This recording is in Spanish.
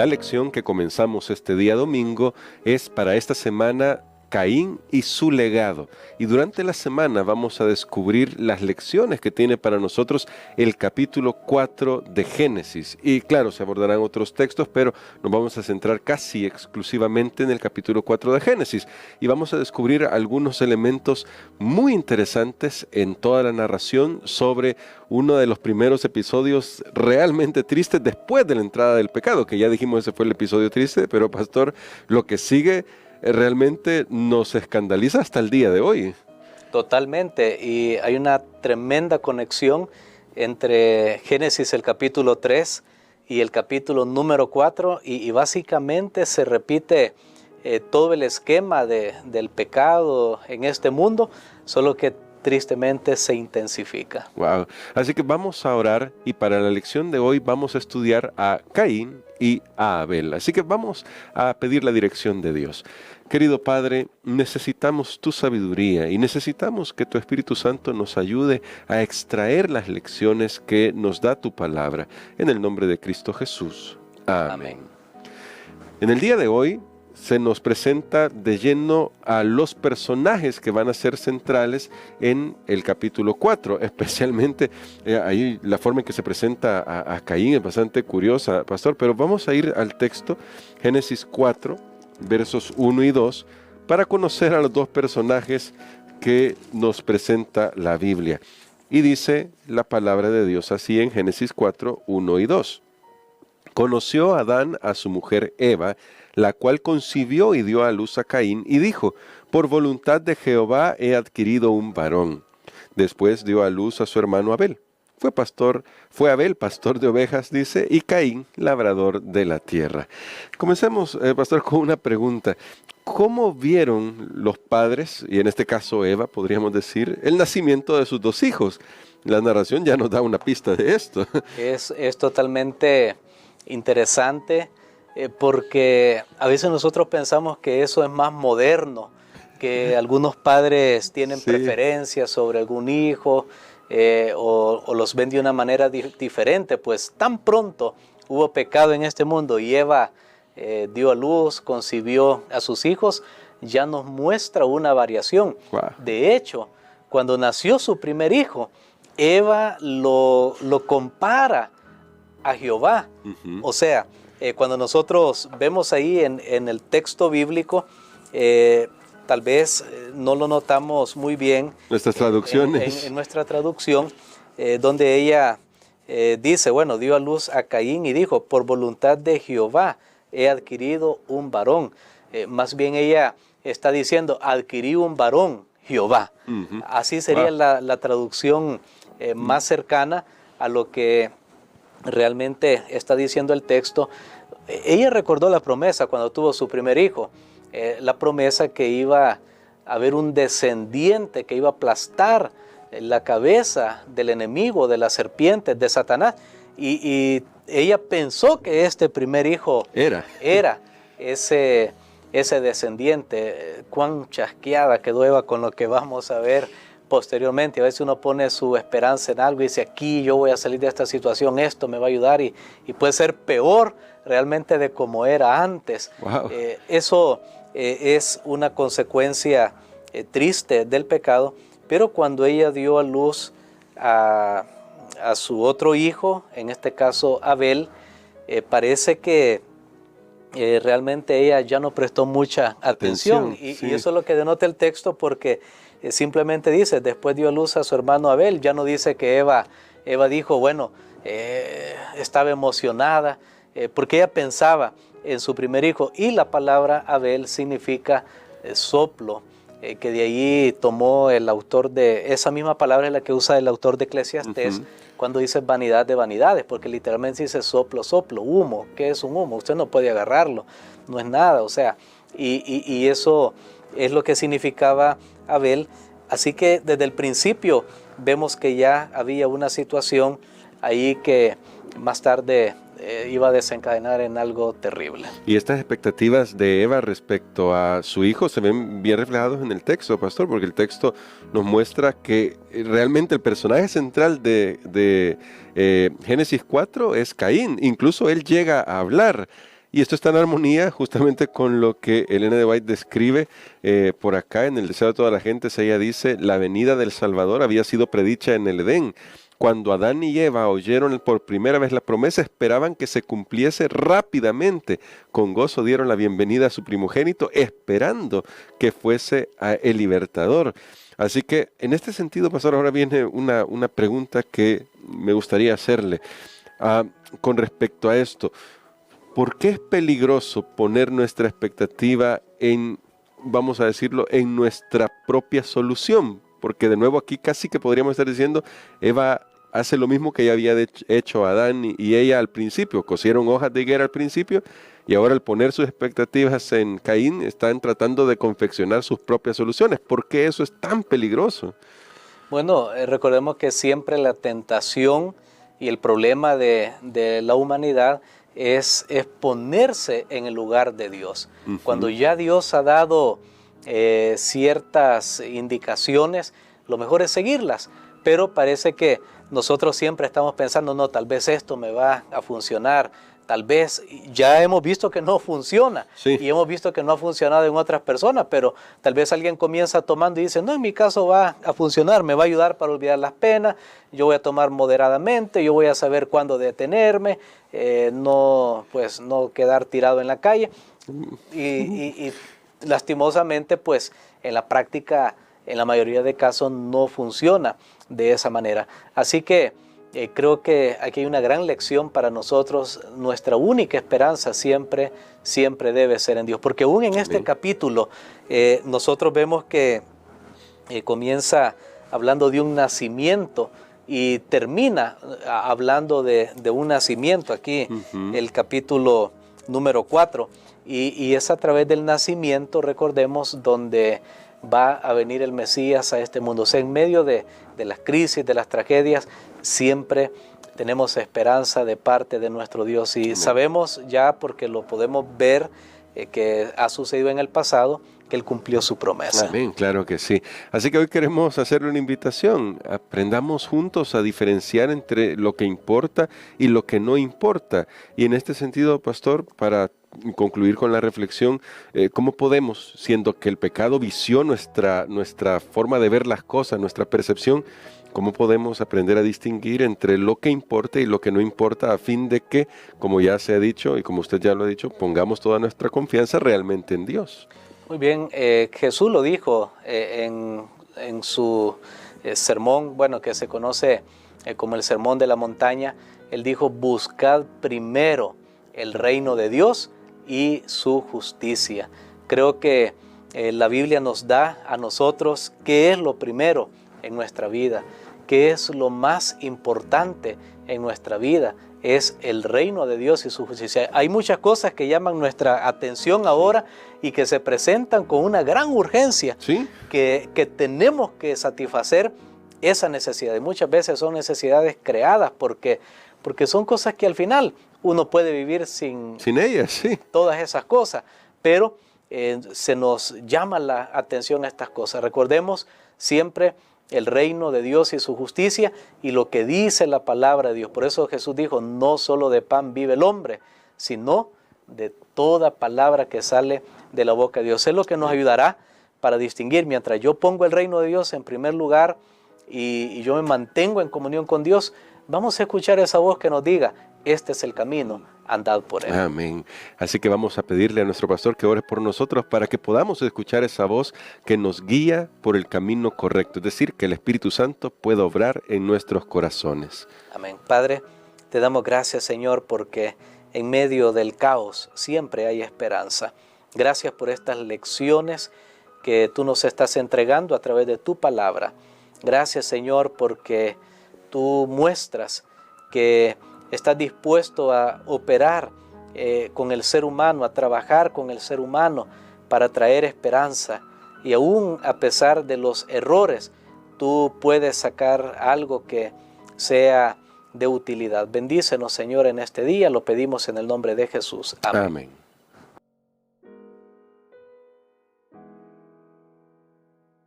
La lección que comenzamos este día domingo es para esta semana Caín y su legado. Y durante la semana vamos a descubrir las lecciones que tiene para nosotros el capítulo 4 de Génesis. Y claro, se abordarán otros textos, pero nos vamos a centrar casi exclusivamente en el capítulo 4 de Génesis. Y vamos a descubrir algunos elementos muy interesantes en toda la narración sobre uno de los primeros episodios realmente tristes después de la entrada del pecado, que ya dijimos ese fue el episodio triste, pero pastor, lo que sigue realmente nos escandaliza hasta el día de hoy. Totalmente, y hay una tremenda conexión entre Génesis el capítulo 3 y el capítulo número 4, y básicamente se repite todo el esquema del pecado en este mundo, solo que tristemente se intensifica. Wow. Así que vamos a orar y para la lección de hoy vamos a estudiar a Caín y a Abel. Así que vamos a pedir la dirección de Dios. Querido Padre, necesitamos tu sabiduría y necesitamos que tu Espíritu Santo nos ayude a extraer las lecciones que nos da tu palabra. En el nombre de Cristo Jesús. Amén. En el día de hoy se nos presenta de lleno a los personajes que van a ser centrales en el capítulo 4, especialmente ahí la forma en que se presenta a Caín es bastante curiosa, pastor, pero vamos a ir al texto, Génesis 4, versos 1 y 2, para conocer a los dos personajes que nos presenta la Biblia. Y dice la palabra de Dios así en Génesis 4, 1 y 2. Conoció Adán a su mujer Eva, la cual concibió y dio a luz a Caín, y dijo, por voluntad de Jehová he adquirido un varón. Después dio a luz a su hermano Abel. Fue Abel pastor de ovejas, dice, y Caín labrador de la tierra. Comencemos, pastor, con una pregunta. ¿Cómo vieron los padres, y en este caso Eva, podríamos decir, el nacimiento de sus dos hijos? La narración ya nos da una pista de esto. Es totalmente interesante. Porque a veces nosotros pensamos que eso es más moderno, que algunos padres tienen preferencias sobre algún hijo o los ven de una manera diferente. Pues tan pronto hubo pecado en este mundo y Eva dio a luz, concibió a sus hijos, ya nos muestra una variación. Wow. De hecho, cuando nació su primer hijo, Eva lo compara a Jehová. O sea, cuando nosotros vemos ahí en el texto bíblico, tal vez no lo notamos muy bien. Nuestras traducciones. En nuestra traducción, donde ella dice, bueno, dio a luz a Caín y dijo, por voluntad de Jehová he adquirido un varón. Más bien ella está diciendo, adquirí un varón, Jehová. Así sería la traducción más cercana a lo que realmente está diciendo el texto. Ella recordó la promesa cuando tuvo su primer hijo, la promesa que iba a haber un descendiente que iba a aplastar la cabeza del enemigo, de la serpiente, de Satanás, y ella pensó que este primer hijo era ese descendiente. Cuán chasqueada quedó Eva con lo que vamos a ver posteriormente. A veces uno pone su esperanza en algo y dice, aquí yo voy a salir de esta situación, esto me va a ayudar, y puede ser peor realmente de como era antes. Wow. Eso es una consecuencia triste del pecado, pero cuando ella dio a luz a su otro hijo, en este caso Abel, parece que realmente ella ya no prestó mucha atención. Y eso es lo que denota el texto, porque simplemente dice, después dio luz a su hermano Abel. Ya no dice que Eva dijo, bueno, estaba emocionada, porque ella pensaba en su primer hijo. Y la palabra Abel significa soplo, que de allí tomó el autor de, esa misma palabra es la que usa el autor de Eclesiastés, cuando dice vanidad de vanidades, porque literalmente dice soplo, soplo, humo. ¿Qué es un humo? Usted no puede agarrarlo, no es nada, o sea, y eso es lo que significaba Abel. Así que desde el principio vemos que ya había una situación ahí que más tarde iba a desencadenar en algo terrible. Y estas expectativas de Eva respecto a su hijo se ven bien reflejados en el texto, pastor, porque el texto nos muestra que realmente el personaje central de Génesis 4 es Caín. Incluso él llega a hablar. Y esto está en armonía justamente con lo que Elena de White describe por acá en El deseo de toda la gente. Ella dice, la venida del Salvador había sido predicha en el Edén. Cuando Adán y Eva oyeron por primera vez la promesa, esperaban que se cumpliese rápidamente. Con gozo dieron la bienvenida a su primogénito, esperando que fuese el libertador. Así que en este sentido, pastor, ahora viene una pregunta que me gustaría hacerle con respecto a esto. ¿Por qué es peligroso poner nuestra expectativa en, vamos a decirlo, en nuestra propia solución? Porque de nuevo aquí casi que podríamos estar diciendo, Eva hace lo mismo que ya había hecho Adán y ella al principio. Cosieron hojas de higuera al principio y ahora al poner sus expectativas en Caín están tratando de confeccionar sus propias soluciones. ¿Por qué eso es tan peligroso? Bueno, recordemos que siempre la tentación y el problema de la humanidad es ponerse en el lugar de Dios. Cuando ya Dios ha dado ciertas indicaciones, lo mejor es seguirlas, pero parece que nosotros siempre estamos pensando, no, tal vez esto me va a funcionar, tal vez ya hemos visto que no funciona, sí, y hemos visto que no ha funcionado en otras personas, pero tal vez alguien comienza tomando y dice, no, en mi caso va a funcionar, me va a ayudar para olvidar las penas, yo voy a tomar moderadamente, yo voy a saber cuándo detenerme, no quedar tirado en la calle, y lastimosamente pues en la práctica, en la mayoría de casos no funciona de esa manera. Así que creo que aquí hay una gran lección para nosotros. Nuestra única esperanza siempre debe ser en Dios. Porque aún en este capítulo nosotros vemos que comienza hablando de un nacimiento y termina hablando de un nacimiento. Aquí el capítulo número 4. Y es a través del nacimiento, recordemos, donde va a venir el Mesías a este mundo. O sea, en medio de las crisis, de las tragedias, siempre tenemos esperanza de parte de nuestro Dios. Y sabemos ya, porque lo podemos ver, que ha sucedido en el pasado, que Él cumplió su promesa. Amén, claro que sí. Así que hoy queremos hacerle una invitación. Aprendamos juntos a diferenciar entre lo que importa y lo que no importa. Y en este sentido, pastor, para concluir con la reflexión, ¿cómo podemos, siendo que el pecado vició nuestra forma de ver las cosas, nuestra percepción, cómo podemos aprender a distinguir entre lo que importa y lo que no importa, a fin de que, como ya se ha dicho y como usted ya lo ha dicho, pongamos toda nuestra confianza realmente en Dios? Muy bien, Jesús lo dijo en su sermón, bueno, que se conoce como el Sermón de la Montaña. Él dijo, buscad primero el reino de Dios y su justicia. Creo que la Biblia nos da a nosotros qué es lo primero en nuestra vida, qué es lo más importante en nuestra vida. Es el reino de Dios y su justicia. Hay muchas cosas que llaman nuestra atención ahora y que se presentan con una gran urgencia, ¿Sí? que tenemos que satisfacer esa necesidad. Y muchas veces son necesidades creadas porque son cosas que al final uno puede vivir sin ellas, sí. Todas esas cosas, pero se nos llama la atención a estas cosas. Recordemos siempre el reino de Dios y su justicia y lo que dice la palabra de Dios. Por eso Jesús dijo, no solo de pan vive el hombre, sino de toda palabra que sale de la boca de Dios. Es lo que nos ayudará para distinguir. Mientras yo pongo el reino de Dios en primer lugar y yo me mantengo en comunión con Dios, vamos a escuchar esa voz que nos diga, este es el camino, andad por él. Amén. Así que vamos a pedirle a nuestro pastor que ore por nosotros para que podamos escuchar esa voz que nos guía por el camino correcto. Es decir, que el Espíritu Santo pueda obrar en nuestros corazones. Amén. Padre, te damos gracias, Señor, porque en medio del caos siempre hay esperanza. Gracias por estas lecciones que tú nos estás entregando a través de tu palabra. Gracias, Señor, porque tú muestras que estás dispuesto a operar con el ser humano, a trabajar con el ser humano para traer esperanza. Y aún a pesar de los errores, tú puedes sacar algo que sea de utilidad. Bendícenos, Señor, en este día. Lo pedimos en el nombre de Jesús. Amén. Amén.